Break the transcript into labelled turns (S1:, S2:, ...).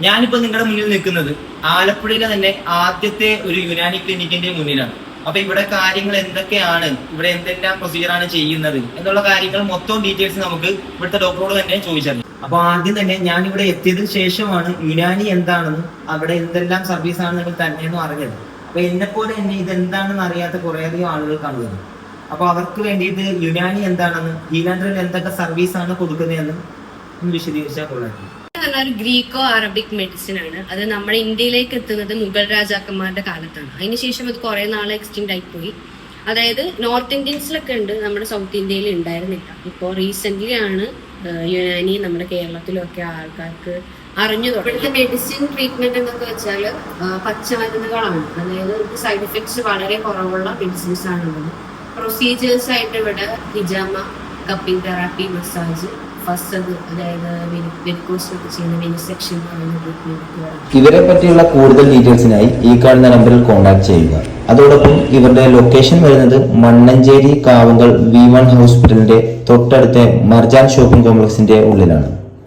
S1: ഞാനിപ്പോ നിങ്ങളുടെ മുന്നിൽ നിൽക്കുന്നത് ആലപ്പുഴയിലെ തന്നെ ആദ്യത്തെ ഒരു യുനാനി ക്ലിനിക്കിന്റെ മുന്നിലാണ്. അപ്പൊ ഇവിടെ കാര്യങ്ങൾ എന്തൊക്കെയാണ്, ഇവിടെ എന്തെല്ലാം പ്രൊസീജിയറാണ് ചെയ്യുന്നത് എന്നുള്ള കാര്യങ്ങൾ മൊത്തം ഡീറ്റെയിൽസ് നമുക്ക് ഇവിടുത്തെ ഡോക്ടറോട് തന്നെ ചോദിച്ചറിയാം. അപ്പൊ ആദ്യം തന്നെ ഞാൻ ഇവിടെ എത്തിയതിനു ശേഷമാണ് യുനാനി എന്താണെന്നും അവിടെ എന്തെല്ലാം സർവീസാണ് നിങ്ങൾ തന്നെയെന്നും അറിഞ്ഞത്. അപ്പൊ എന്നെപ്പോലെ തന്നെ ഇതെന്താണെന്ന് അറിയാത്ത കുറേയധികം ആളുകൾ കാണുന്നത്. അപ്പൊ അവർക്ക് വേണ്ടിയിട്ട് യുനാനി എന്താണെന്നും ഹീലാൻഡറിൽ എന്തൊക്കെ സർവീസാണ് കൊടുക്കുന്നതെന്നും വിശദീകരിച്ചാൽ കൊള്ളാം.
S2: ഒരു ഗ്രീക്കോ അറബിക് മെഡിസിൻ ആണ്. അത് നമ്മുടെ ഇന്ത്യയിലേക്ക് എത്തുന്നത് മുഗൾ രാജാക്കന്മാരുടെ കാലത്താണ്. അതിനുശേഷം അത് കുറെ നാളെ എക്സ്റ്റിൻഡ് ആയി പോയി. അതായത് നോർത്ത് ഇന്ത്യൻസിലൊക്കെ ഉണ്ട്, നമ്മുടെ സൗത്ത് ഇന്ത്യയിൽ ഉണ്ടായിരുന്നില്ല. ഇപ്പോൾ റീസെന്റ് ആണ് യുനാനി നമ്മുടെ കേരളത്തിലൊക്കെ ആൾക്കാർക്ക് അറിഞ്ഞു തുടങ്ങി. ഇവിടുത്തെ മെഡിസിൻ ട്രീറ്റ്മെന്റ് എന്നൊക്കെ വെച്ചാൽ പച്ചമരുന്നുകളാണ്. അതായത് സൈഡ് എഫക്ട്സ് വളരെ കുറവുള്ള മെഡിസിൻസ് ആണുള്ളത്. പ്രൊസീജിയേഴ്സ് ആയിട്ട് ഇവിടെ ഹിജാമ, കപ്പിംഗ് തെറാപ്പി, മസാജ്,
S3: ഇവരെ പറ്റിയുള്ള കൂടുതൽ ഡീറ്റെയിൽസിനായി ഈ കാണുന്ന നമ്പറിൽ കോൺടാക്ട് ചെയ്യുക. അതോടൊപ്പം ഇവരുടെ ലൊക്കേഷൻ വരുന്നത് മണ്ണഞ്ചേരി കാവുങ്കൽ V1 ഹോസ്പിറ്റലിന്റെ തൊട്ടടുത്ത മർജാൻ ഷോപ്പിംഗ് കോംപ്ലക്സിന്റെ ഉള്ളിലാണ്.